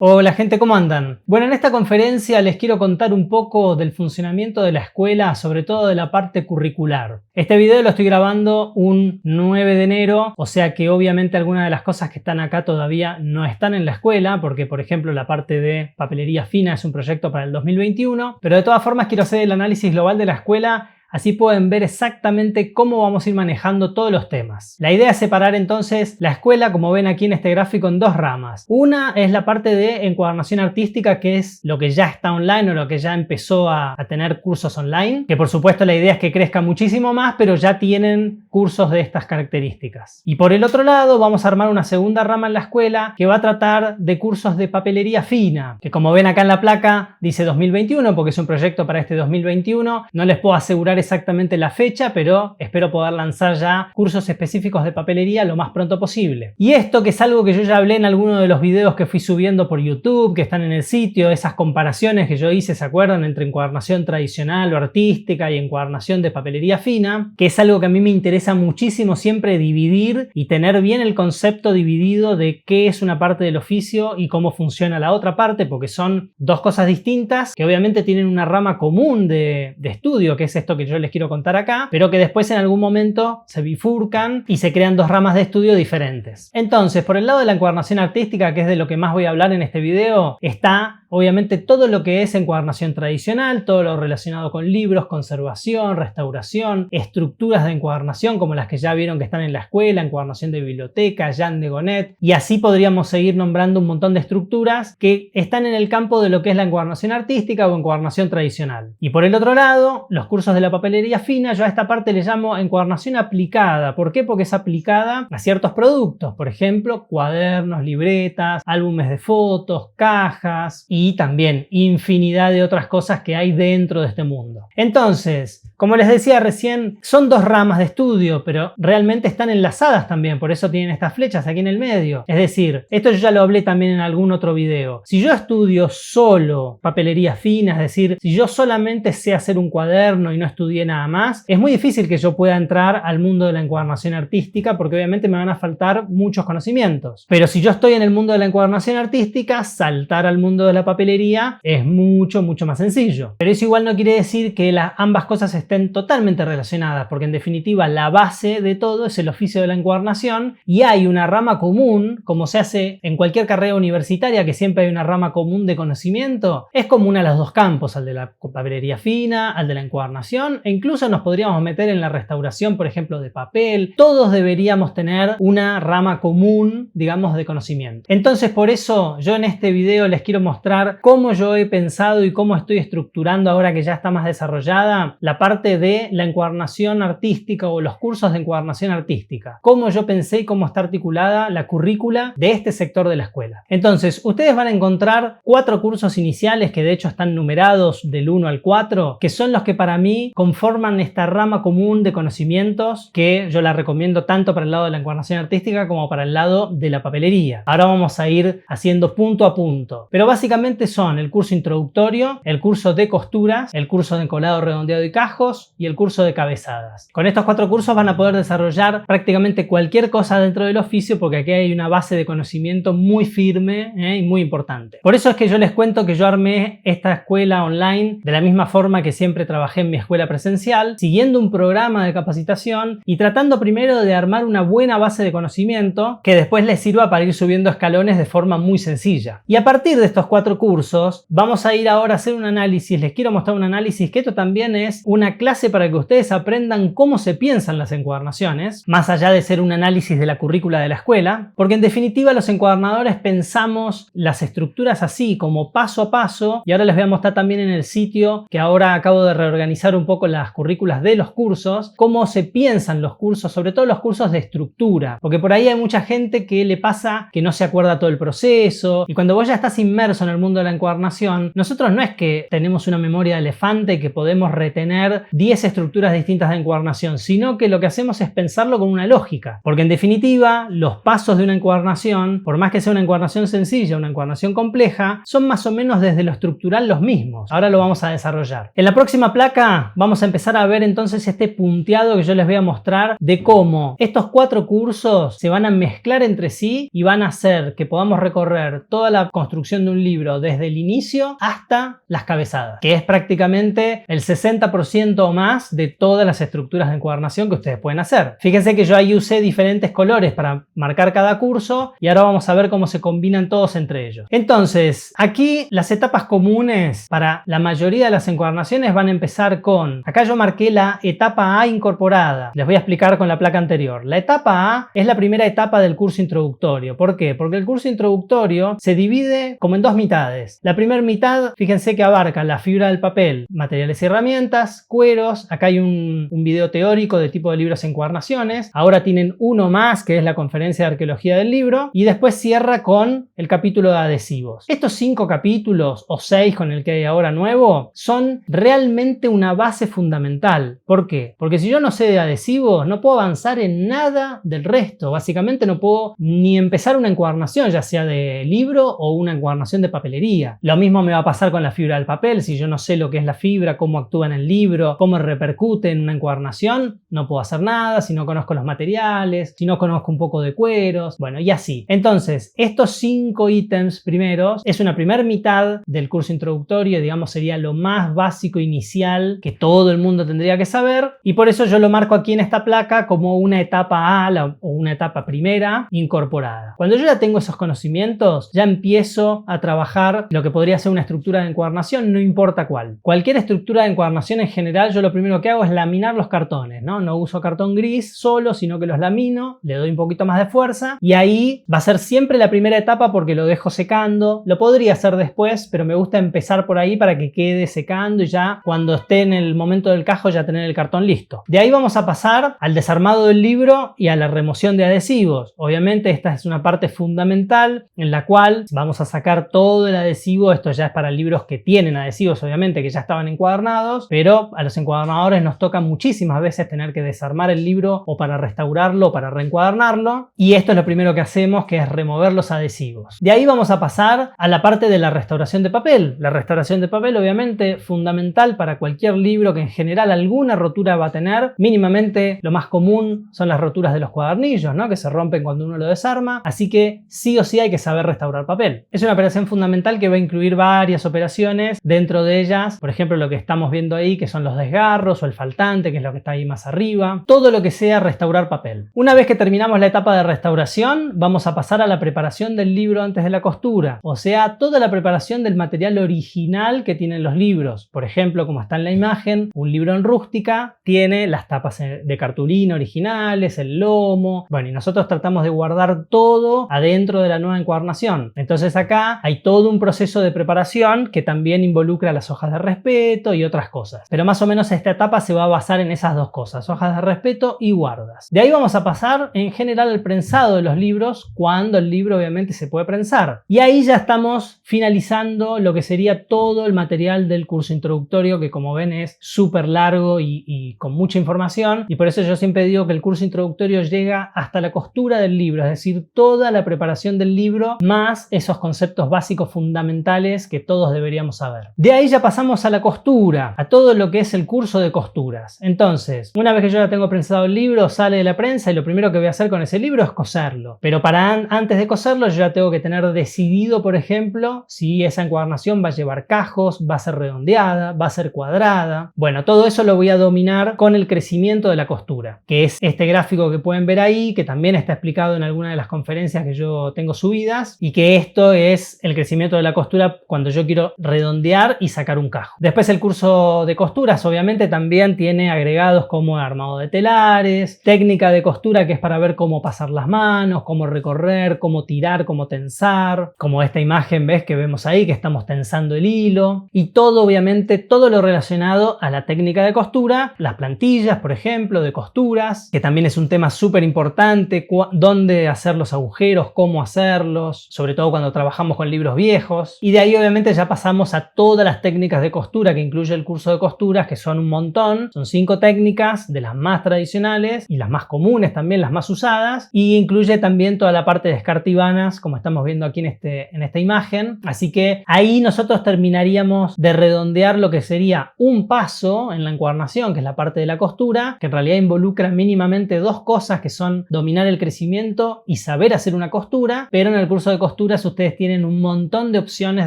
Hola gente, ¿cómo andan? Bueno, en esta conferencia les quiero contar un poco del funcionamiento de la escuela, sobre todo de la parte curricular. Este video lo estoy grabando un 9 de enero, o sea que obviamente algunas de las cosas que están acá todavía no están en la escuela, porque por ejemplo la parte de papelería fina es un proyecto para el 2021, pero de todas formas quiero hacer el análisis global de la escuela. Así pueden ver exactamente cómo vamos a ir manejando todos los temas. La idea es separar entonces la escuela, como ven aquí en este gráfico, en dos ramas. Una es la parte de encuadernación artística, que es lo que ya está online o lo que ya empezó a tener cursos online, que por supuesto la idea es que crezca muchísimo más, pero ya tienen cursos de estas características. Y por el otro lado vamos a armar una segunda rama en la escuela que va a tratar de cursos de papelería fina, que como ven acá en la placa dice 2021 porque es un proyecto para este 2021. No les puedo asegurar exactamente la fecha, pero espero poder lanzar ya cursos específicos de papelería lo más pronto posible. Y esto, que es algo que yo ya hablé en alguno de los videos que fui subiendo por YouTube, que están en el sitio, esas comparaciones que yo hice, ¿se acuerdan? Entre encuadernación tradicional o artística y encuadernación de papelería fina, que es algo que a mí me interesa muchísimo siempre dividir y tener bien el concepto dividido de qué es una parte del oficio y cómo funciona la otra parte, porque son dos cosas distintas que obviamente tienen una rama común de estudio, que es esto que yo les quiero contar acá, pero que después en algún momento se bifurcan y se crean dos ramas de estudio diferentes. Entonces, por el lado de la encuadernación artística, que es de lo que más voy a hablar en este video, está obviamente todo lo que es encuadernación tradicional, todo lo relacionado con libros, conservación, restauración, estructuras de encuadernación como las que ya vieron que están en la escuela, encuadernación de biblioteca, Jan de Gonet, y así podríamos seguir nombrando un montón de estructuras que están en el campo de lo que es la encuadernación artística o encuadernación tradicional. Y por el otro lado, los cursos de la papelería fina, yo a esta parte le llamo encuadernación aplicada. ¿Por qué? Porque es aplicada a ciertos productos, por ejemplo, cuadernos, libretas, álbumes de fotos, cajas y también infinidad de otras cosas que hay dentro de este mundo. Entonces, como les decía recién, son dos ramas de estudio, pero realmente están enlazadas también, por eso tienen estas flechas aquí en el medio. Es decir, esto yo ya lo hablé también en algún otro video. Si yo estudio solo papelería fina, es decir, si yo solamente sé hacer un cuaderno y no estudié nada más, es muy difícil que yo pueda entrar al mundo de la encuadernación artística porque obviamente me van a faltar muchos conocimientos. Pero si yo estoy en el mundo de la encuadernación artística, saltar al mundo de la papelería es mucho más sencillo. Pero eso igual no quiere decir que ambas cosas estén totalmente relacionadas, porque en definitiva la base de todo es el oficio de la encuadernación y hay una rama común, como se hace en cualquier carrera universitaria, que siempre hay una rama común de conocimiento. Es común a los dos campos, al de la papelería fina, al de la encuadernación, e incluso nos podríamos meter en la restauración, por ejemplo, de papel. Todos deberíamos tener una rama común, digamos, de conocimiento. Entonces, por eso yo en este video les quiero mostrar cómo yo he pensado y cómo estoy estructurando, ahora que ya está más desarrollada, la parte de la encuadernación artística o los cursos de encuadernación artística. Cómo yo pensé y cómo está articulada la currícula de este sector de la escuela. Entonces, ustedes van a encontrar 4 cursos iniciales que de hecho están numerados del 1 al 4, que son los que para mí conforman esta rama común de conocimientos que yo la recomiendo tanto para el lado de la encuadernación artística como para el lado de la papelería. Ahora vamos a ir haciendo punto a punto. Pero básicamente son el curso introductorio, el curso de costuras, el curso de encolado, redondeado y cajos y el curso de cabezadas. Con estos 4 cursos van a poder desarrollar prácticamente cualquier cosa dentro del oficio porque aquí hay una base de conocimiento muy firme y muy importante. Por eso es que yo les cuento que yo armé esta escuela online de la misma forma que siempre trabajé en mi escuela presencial, siguiendo un programa de capacitación y tratando primero de armar una buena base de conocimiento que después les sirva para ir subiendo escalones de forma muy sencilla. Y a partir de estos 4 cursos vamos a ir ahora a hacer un análisis. Les quiero mostrar un análisis que esto también es una clase para que ustedes aprendan cómo se piensan las encuadernaciones, más allá de ser un análisis de la currícula de la escuela, porque en definitiva los encuadernadores pensamos las estructuras así, como paso a paso, y ahora les voy a mostrar también en el sitio, que ahora acabo de reorganizar un poco las currículas de los cursos, cómo se piensan los cursos, sobre todo los cursos de estructura, porque por ahí hay mucha gente que le pasa que no se acuerda todo el proceso, y cuando vos ya estás inmerso en el mundo de la encuadernación, nosotros no es que tenemos una memoria de elefante y que podemos retener 10 estructuras distintas de encuadernación, sino que lo que hacemos es pensarlo con una lógica, porque en definitiva los pasos de una encuadernación, por más que sea una encuadernación sencilla o una encuadernación compleja, son más o menos desde lo estructural los mismos. Ahora lo vamos a desarrollar. En la próxima placa vamos vamos a empezar a ver entonces este punteado que yo les voy a mostrar de cómo estos 4 cursos se van a mezclar entre sí y van a hacer que podamos recorrer toda la construcción de un libro desde el inicio hasta las cabezadas, que es prácticamente el 60% o más de todas las estructuras de encuadernación que ustedes pueden hacer. Fíjense que yo ahí usé diferentes colores para marcar cada curso y ahora vamos a ver cómo se combinan todos entre ellos. Entonces, aquí las etapas comunes para la mayoría de las encuadernaciones van a empezar con, acá yo marqué la etapa A incorporada. Les voy a explicar con la placa anterior. La etapa A es la primera etapa del curso introductorio. ¿Por qué? Porque el curso introductorio se divide como en 2 mitades. La primera mitad, fíjense que abarca la fibra del papel, materiales y herramientas, cueros. Acá hay un video teórico de tipo de libros en encuadernaciones. Ahora tienen uno más, que es la conferencia de arqueología del libro. Y después cierra con el capítulo de adhesivos. Estos 5 capítulos, o 6 con el que hay ahora nuevo, son realmente una base fundamental. ¿Por qué? Porque si yo no sé de adhesivos, no puedo avanzar en nada del resto. Básicamente no puedo ni empezar una encuadernación, ya sea de libro o una encuadernación de papelería. Lo mismo me va a pasar con la fibra del papel. Si yo no sé lo que es la fibra, cómo actúa en el libro, cómo repercute en una encuadernación, no puedo hacer nada si no conozco los materiales, si no conozco un poco de cueros, bueno, y así. Entonces, estos 5 ítems primeros es una primera mitad del curso introductorio, digamos, sería lo más básico inicial que todo el mundo tendría que saber, y por eso yo lo marco aquí en esta placa como una etapa A o una etapa primera incorporada. Cuando yo ya tengo esos conocimientos, ya empiezo a trabajar lo que podría ser una estructura de encuadernación, no importa cuál. Cualquier estructura de encuadernación en general, yo lo primero que hago es laminar los cartones, ¿no? No uso cartón gris solo, sino que los lamino, le doy un poquito más de fuerza, y ahí va a ser siempre la primera etapa porque lo dejo secando. Lo podría hacer después, pero me gusta empezar por ahí para que quede secando y ya cuando esté en el momento del cajo ya tener el cartón listo. De ahí vamos a pasar al desarmado del libro y a la remoción de adhesivos. Obviamente esta es una parte fundamental en la cual vamos a sacar todo el adhesivo. Esto ya es para libros que tienen adhesivos, obviamente, que ya estaban encuadernados, pero a los encuadernadores nos toca muchísimas veces tener que desarmar el libro o para restaurarlo o para reencuadernarlo, y esto es lo primero que hacemos, que es remover los adhesivos. De ahí vamos a pasar a la parte de la restauración de papel. La restauración de papel, obviamente, fundamental para cualquier libro que en general alguna rotura va a tener. Mínimamente lo más común son las roturas de los cuadernillos, ¿no? Que se rompen cuando uno lo desarma, así que sí o sí hay que saber restaurar papel. Es una operación fundamental que va a incluir varias operaciones, dentro de ellas, por ejemplo, lo que estamos viendo ahí, que son los desgarros o el faltante, que es lo que está ahí más arriba. Todo lo que sea restaurar papel. Una vez que terminamos la etapa de restauración, vamos a pasar a la preparación del libro antes de la costura, o sea, toda la preparación del material original que tienen los libros. Por ejemplo, como está en la imagen, un libro en rústica tiene las tapas de cartulina originales, el lomo, bueno, y nosotros tratamos de guardar todo adentro de la nueva encuadernación. Entonces acá hay todo un proceso de preparación que también involucra las hojas de respeto y otras cosas, pero más o menos esta etapa se va a basar en esas dos cosas, hojas de respeto y guardas. De ahí vamos a pasar en general al prensado de los libros, cuando el libro obviamente se puede prensar, y ahí ya estamos finalizando lo que sería todo el material del curso introductorio, que como ven es súper largo y con mucha información, y por eso yo siempre digo que el curso introductorio llega hasta la costura del libro, es decir, toda la preparación del libro más esos conceptos básicos fundamentales que todos deberíamos saber. De ahí ya pasamos a la costura, a todo lo que es el curso de costuras. Entonces, una vez que yo ya tengo prensado el libro, sale de la prensa y lo primero que voy a hacer con ese libro es coserlo, pero antes de coserlo yo ya tengo que tener decidido, por ejemplo, si esa encuadernación va a llevar cajos, va a ser redondeada, va a ser cuadrada. Bueno, todo eso lo voy a dominar con el crecimiento de la costura, que es este gráfico que pueden ver ahí, que también está explicado en alguna de las conferencias que yo tengo subidas, y que esto es el crecimiento de la costura cuando yo quiero redondear y sacar un cajo. Después el curso de costuras obviamente también tiene agregados como armado de telares, técnica de costura, que es para ver cómo pasar las manos, cómo recorrer, cómo tirar, cómo tensar, como esta imagen, ves que vemos ahí que estamos tensando el hilo, y todo obviamente, todo lo relacionado a la técnica de costura, las plantillas por ejemplo de costuras, que también es un tema súper importante, dónde hacer los agujeros, cómo hacerlos, sobre todo cuando trabajamos con libros viejos. Y de ahí obviamente ya pasamos a todas las técnicas de costura que incluye el curso de costuras, que son un montón, son 5 técnicas de las más tradicionales y las más comunes también, las más usadas, y incluye también toda la parte de escartibanas, como estamos viendo aquí en esta imagen. Así que ahí nosotros terminaríamos de redondear lo que sería un paso paso en la encuadernación, que es la parte de la costura, que en realidad involucra mínimamente dos cosas, que son dominar el crecimiento y saber hacer una costura, pero en el curso de costuras ustedes tienen un montón de opciones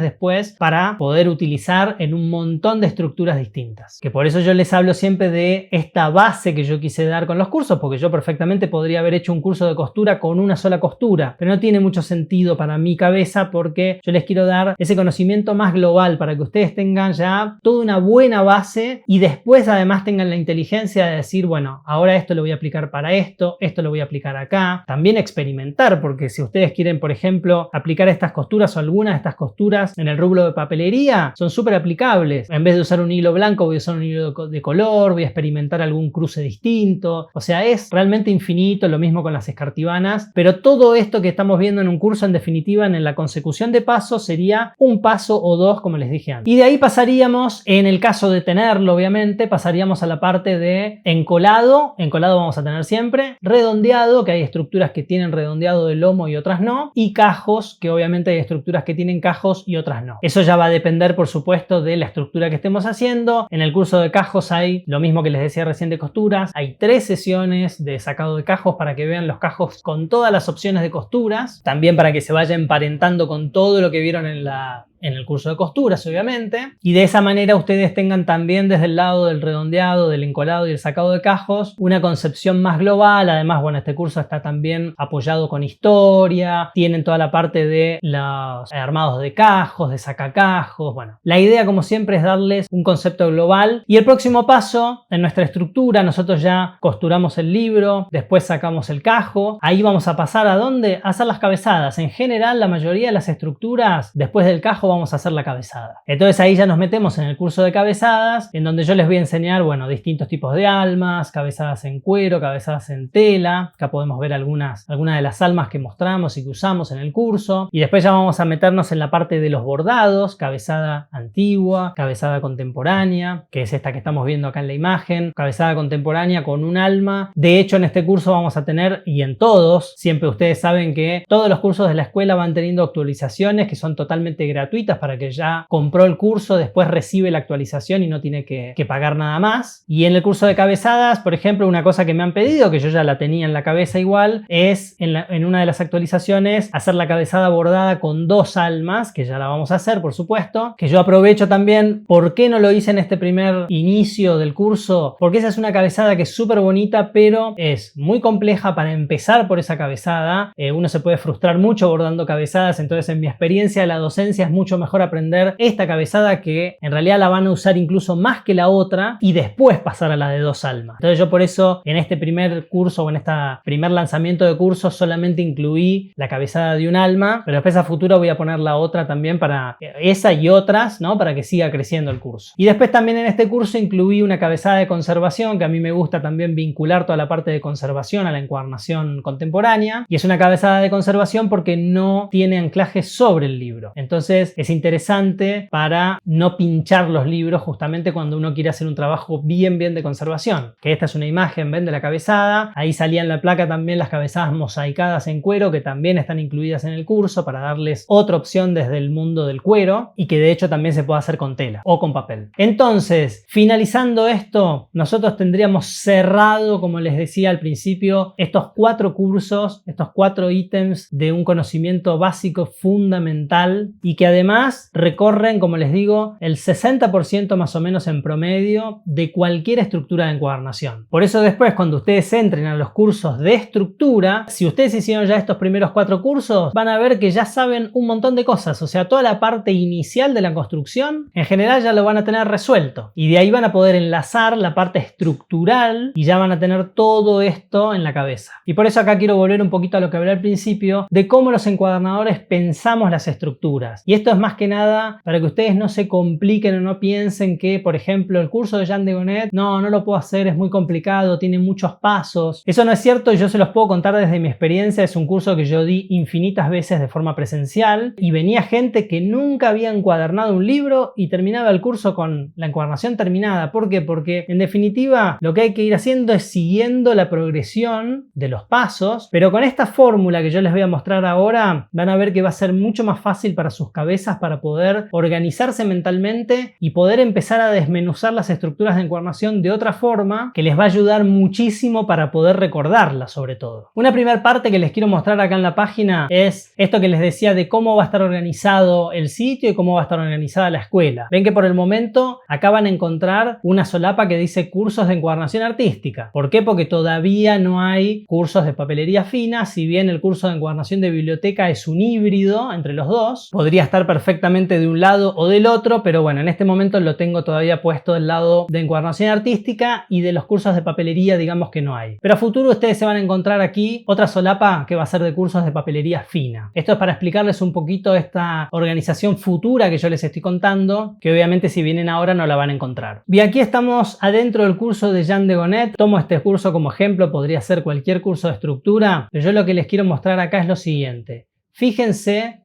después para poder utilizar en un montón de estructuras distintas. Que por eso yo les hablo siempre de esta base que yo quise dar con los cursos, porque yo perfectamente podría haber hecho un curso de costura con una sola costura, pero no tiene mucho sentido para mi cabeza, porque yo les quiero dar ese conocimiento más global para que ustedes tengan ya toda una buena base y después además tengan la inteligencia de decir, bueno, ahora esto lo voy a aplicar para esto lo voy a aplicar acá. También experimentar, porque si ustedes quieren, por ejemplo, aplicar estas costuras o algunas de estas costuras en el rubro de papelería, son súper aplicables. En vez de usar un hilo blanco, voy a usar un hilo de color, voy a experimentar algún cruce distinto. O sea, es realmente infinito, lo mismo con las escartibanas, pero todo esto que estamos viendo en un curso, en definitiva, en la consecución de pasos, sería un paso o dos, como les dije antes. Y de ahí pasaríamos, en el caso de tenerlo, obviamente, pasaríamos a la parte de encolado. Encolado vamos a tener siempre. Redondeado, que hay estructuras que tienen redondeado de lomo y otras no. Y cajos, que obviamente hay estructuras que tienen cajos y otras no. Eso ya va a depender, por supuesto, de la estructura que estemos haciendo. En el curso de cajos hay lo mismo que les decía recién de costuras. Hay 3 sesiones de sacado de cajos para que vean los cajos con todas las opciones de costuras. También para que se vaya emparentando con todo lo que vieron en el curso de costuras, obviamente, y de esa manera ustedes tengan también desde el lado del redondeado, del encolado y el sacado de cajos una concepción más global. Además, bueno, este curso está también apoyado con historia, tienen toda la parte de los armados de cajos, de sacacajos. Bueno, la idea, como siempre, es darles un concepto global. Y el próximo paso en nuestra estructura, nosotros ya costuramos el libro, después sacamos el cajo, ahí vamos a pasar ¿a dónde? A hacer las cabezadas. En general, la mayoría de las estructuras, después del cajo vamos a hacer la cabezada. Entonces ahí ya nos metemos en el curso de cabezadas, en donde yo les voy a enseñar, bueno, distintos tipos de almas, cabezadas en cuero, cabezadas en tela. Acá podemos ver algunas de las almas que mostramos y que usamos en el curso. Y después ya vamos a meternos en la parte de los bordados, cabezada antigua, cabezada contemporánea, que es esta que estamos viendo acá en la imagen, cabezada contemporánea con un alma. De hecho, en este curso vamos a tener, y en todos, siempre ustedes saben que todos los cursos de la escuela van teniendo actualizaciones que son totalmente gratuitas, para que ya compró el curso, después recibe la actualización y no tiene que pagar nada más. Y en el curso de cabezadas, por ejemplo, una cosa que me han pedido, que yo ya la tenía en la cabeza igual, es en una de las actualizaciones hacer la cabezada bordada con 2 almas, que ya la vamos a hacer, por supuesto, que yo aprovecho también. ¿Por qué no lo hice en este primer inicio del curso? Porque esa es una cabezada que es súper bonita, pero es muy compleja para empezar por esa cabezada. Uno se puede frustrar mucho bordando cabezadas, entonces en mi experiencia de la docencia es mucho mejor aprender esta cabezada, que en realidad la van a usar incluso más que la otra, y después pasar a la de 2 almas. Entonces yo por eso en este primer curso o en este primer lanzamiento de cursos solamente incluí la cabezada de un alma, pero después a futuro voy a poner la otra también, para esa y otras, ¿no? Para que siga creciendo el curso. Y después también en este curso incluí una cabezada de conservación, que a mí me gusta también vincular toda la parte de conservación a la encuadernación contemporánea, y es una cabezada de conservación porque no tiene anclaje sobre el libro. Entonces es interesante para no pinchar los libros justamente cuando uno quiere hacer un trabajo bien de conservación. Que esta es una imagen, ven, de la cabezada. Ahí salía en la placa también las cabezadas mosaicadas en cuero, que también están incluidas en el curso, para darles otra opción desde el mundo del cuero, y que de hecho también se puede hacer con tela o con papel. Entonces, finalizando esto, nosotros tendríamos cerrado, como les decía al principio, estos 4 cursos, estos 4 ítems de un conocimiento básico fundamental, y que además recorren, como les digo, el 60% más o menos en promedio de cualquier estructura de encuadernación. Por eso después, cuando ustedes entren a los cursos de estructura, si ustedes hicieron ya estos primeros 4 cursos, van a ver que ya saben un montón de cosas. O sea, toda la parte inicial de la construcción, en general ya lo van a tener resuelto. Y de ahí van a poder enlazar la parte estructural y ya van a tener todo esto en la cabeza. Y por eso acá quiero volver un poquito a lo que hablé al principio, de cómo los encuadernadores pensamos las estructuras. Y esto es más que nada para que ustedes no se compliquen o no piensen que, por ejemplo, el curso de Jean de Gonnet, no lo puedo hacer, es muy complicado, tiene muchos pasos. Eso no es cierto, yo se los puedo contar desde mi experiencia. Es un curso que yo di infinitas veces de forma presencial, y venía gente que nunca había encuadernado un libro y terminaba el curso con la encuadernación terminada. ¿Por qué? Porque en definitiva lo que hay que ir haciendo es siguiendo la progresión de los pasos, pero con esta fórmula que yo les voy a mostrar ahora van a ver que va a ser mucho más fácil para sus cabezas cabezas para poder organizarse mentalmente y poder empezar a desmenuzar las estructuras de encuadernación de otra forma que les va a ayudar muchísimo para poder recordarlas sobre todo. Una primera parte que les quiero mostrar acá en la página es esto que les decía de cómo va a estar organizado el sitio y cómo va a estar organizada la escuela. Ven que por el momento acá van a encontrar una solapa que dice cursos de encuadernación artística. ¿Por qué? Porque todavía no hay cursos de papelería fina, si bien el curso de encuadernación de biblioteca es un híbrido entre los dos. Podría estar perfectamente de un lado o del otro, pero bueno, en este momento lo tengo todavía puesto del lado de encuadernación artística y de los cursos de papelería digamos que no hay. Pero a futuro ustedes se van a encontrar aquí otra solapa que va a ser de cursos de papelería fina. Esto es para explicarles un poquito esta organización futura que yo les estoy contando, que obviamente si vienen ahora no la van a encontrar. Bien, aquí estamos adentro del curso de Jean de Gonnet. Tomo este curso como ejemplo, podría ser cualquier curso de estructura, pero yo lo que les quiero mostrar acá es lo siguiente. Fíjense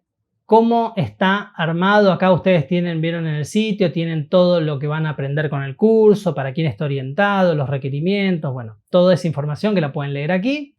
cómo está armado. Acá ustedes vieron en el sitio, tienen todo lo que van a aprender con el curso, para quién está orientado, los requerimientos, bueno, toda esa información que la pueden leer aquí.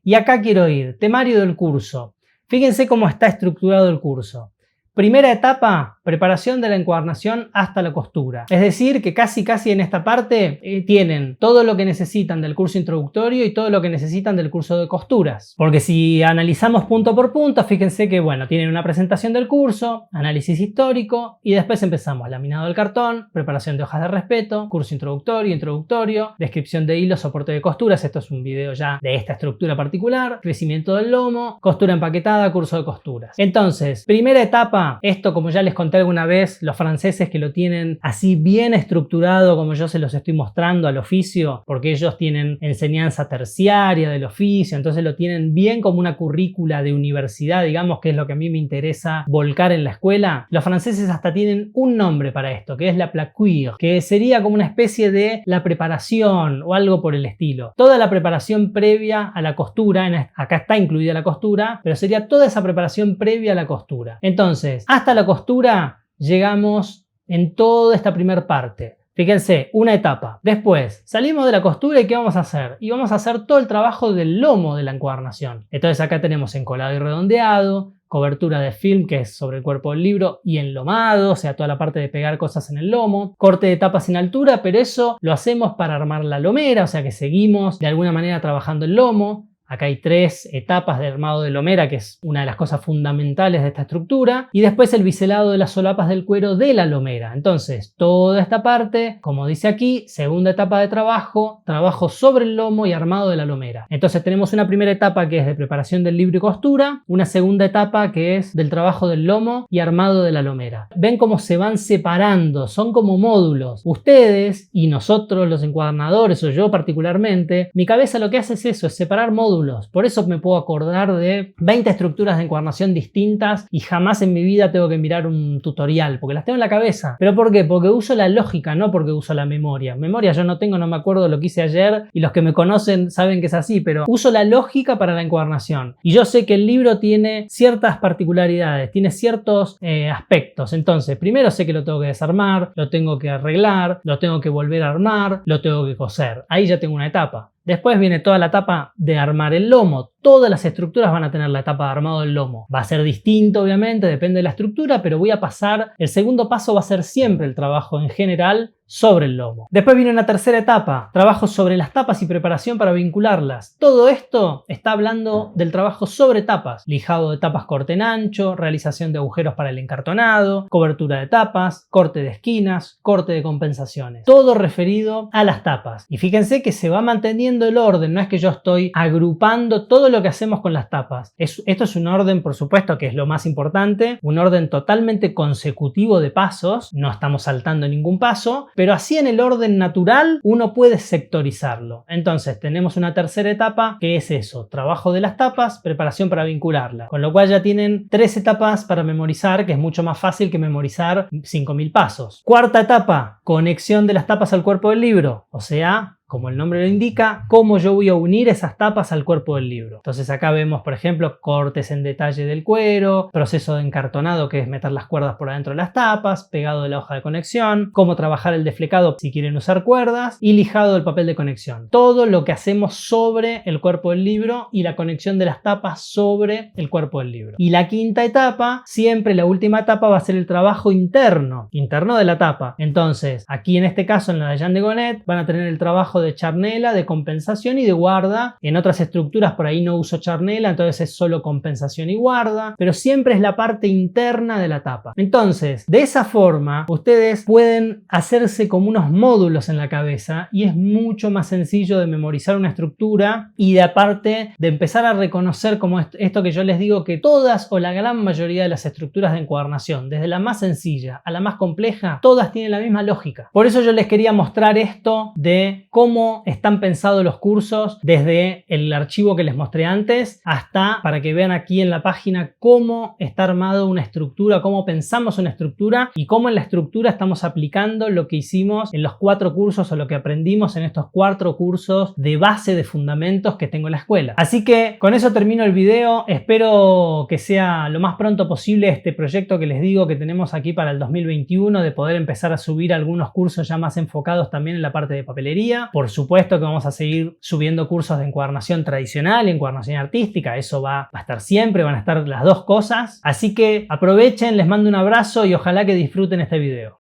Y acá quiero ir, temario del curso. Fíjense cómo está estructurado el curso. Primera etapa, preparación de la encuadernación hasta la costura. Es decir, que casi en esta parte tienen todo lo que necesitan del curso introductorio y todo lo que necesitan del curso de costuras. Porque si analizamos punto por punto, fíjense que bueno, tienen una presentación del curso, análisis histórico y después empezamos laminado del cartón, preparación de hojas de respeto, curso introductorio, descripción de hilos, soporte de costuras, esto es un video ya de esta estructura particular, crecimiento del lomo, costura empaquetada, curso de costuras. Entonces, primera etapa. Esto, como ya les conté alguna vez, los franceses que lo tienen así bien estructurado como yo se los estoy mostrando al oficio, porque ellos tienen enseñanza terciaria del oficio, entonces lo tienen bien como una currícula de universidad, digamos, que es lo que a mí me interesa volcar en la escuela. Los franceses hasta tienen un nombre para esto, que es la plaquure, que sería como una especie de la preparación o algo por el estilo. Toda la preparación previa a la costura, acá está incluida la costura, pero sería toda esa preparación previa a la costura. Entonces, hasta la costura llegamos en toda esta primera parte. Fíjense, una etapa. Después, salimos de la costura y ¿qué vamos a hacer? Y vamos a hacer todo el trabajo del lomo de la encuadernación. Entonces acá tenemos encolado y redondeado, cobertura de film que es sobre el cuerpo del libro y enlomado, o sea, toda la parte de pegar cosas en el lomo, corte de tapa sin altura, pero eso lo hacemos para armar la lomera, o sea que seguimos de alguna manera trabajando el lomo. Acá hay 3 etapas de armado de lomera, que es una de las cosas fundamentales de esta estructura. Y después el biselado de las solapas del cuero de la lomera. Entonces, toda esta parte, como dice aquí, segunda etapa de trabajo sobre el lomo y armado de la lomera. Entonces tenemos una primera etapa que es de preparación del libro y costura, una segunda etapa que es del trabajo del lomo y armado de la lomera. Ven cómo se van separando, son como módulos. Ustedes y nosotros los encuadernadores, o yo particularmente, mi cabeza lo que hace es eso, es separar módulos. Por eso me puedo acordar de 20 estructuras de encuadernación distintas y jamás en mi vida tengo que mirar un tutorial, porque las tengo en la cabeza. ¿Pero por qué? Porque uso la lógica, no porque uso la memoria. Memoria yo no tengo, no me acuerdo lo que hice ayer y los que me conocen saben que es así, pero uso la lógica para la encuadernación. Y yo sé que el libro tiene ciertas particularidades, tiene ciertos aspectos. Entonces, primero sé que lo tengo que desarmar, lo tengo que arreglar, lo tengo que volver a armar, lo tengo que coser. Ahí ya tengo una etapa. Después viene toda la etapa de armar el lomo. Todas las estructuras van a tener la etapa de armado del lomo. Va a ser distinto, obviamente, depende de la estructura, pero voy a pasar, el segundo paso va a ser siempre el trabajo en general sobre el lomo. Después viene una tercera etapa, trabajo sobre las tapas y preparación para vincularlas. Todo esto está hablando del trabajo sobre tapas, lijado de tapas corte en ancho, realización de agujeros para el encartonado, cobertura de tapas, corte de esquinas, corte de compensaciones. Todo referido a las tapas. Y fíjense que se va manteniendo el orden, no es que yo estoy agrupando todo lo que hacemos con las tapas. Esto es un orden, por supuesto, que es lo más importante, un orden totalmente consecutivo de pasos, no estamos saltando ningún paso, pero así en el orden natural uno puede sectorizarlo. Entonces tenemos una tercera etapa que es eso, trabajo de las tapas, preparación para vincularla. Con lo cual ya tienen 3 etapas para memorizar, que es mucho más fácil que memorizar 5000 pasos. Cuarta etapa, conexión de las tapas al cuerpo del libro, o sea, como el nombre lo indica, cómo yo voy a unir esas tapas al cuerpo del libro. Entonces acá vemos, por ejemplo, cortes en detalle del cuero, proceso de encartonado, que es meter las cuerdas por adentro de las tapas, pegado de la hoja de conexión, cómo trabajar el deflecado si quieren usar cuerdas y lijado del papel de conexión. Todo lo que hacemos sobre el cuerpo del libro y la conexión de las tapas sobre el cuerpo del libro. Y la quinta etapa, siempre la última etapa, va a ser el trabajo interno de la tapa. Entonces, aquí en este caso, en la de Jean de Gonnet, van a tener el trabajo de charnela, de compensación y de guarda. En otras estructuras por ahí no uso charnela, entonces es solo compensación y guarda, pero siempre es la parte interna de la tapa. Entonces, de esa forma, ustedes pueden hacerse como unos módulos en la cabeza y es mucho más sencillo de memorizar una estructura y de aparte de empezar a reconocer como esto que yo les digo, que todas o la gran mayoría de las estructuras de encuadernación, desde la más sencilla a la más compleja, todas tienen la misma lógica. Por eso yo les quería mostrar esto de cómo están pensados los cursos desde el archivo que les mostré antes hasta para que vean aquí en la página cómo está armado una estructura, cómo pensamos una estructura y cómo en la estructura estamos aplicando lo que hicimos en los 4 cursos o lo que aprendimos en estos 4 cursos de base de fundamentos que tengo en la escuela. Así que con eso termino el video. Espero que sea lo más pronto posible este proyecto que les digo que tenemos aquí para el 2021, de poder empezar a subir algunos cursos ya más enfocados también en la parte de papelería. Por supuesto que vamos a seguir subiendo cursos de encuadernación tradicional y encuadernación artística. Eso va a estar siempre, van a estar las dos cosas. Así que aprovechen, les mando un abrazo y ojalá que disfruten este video.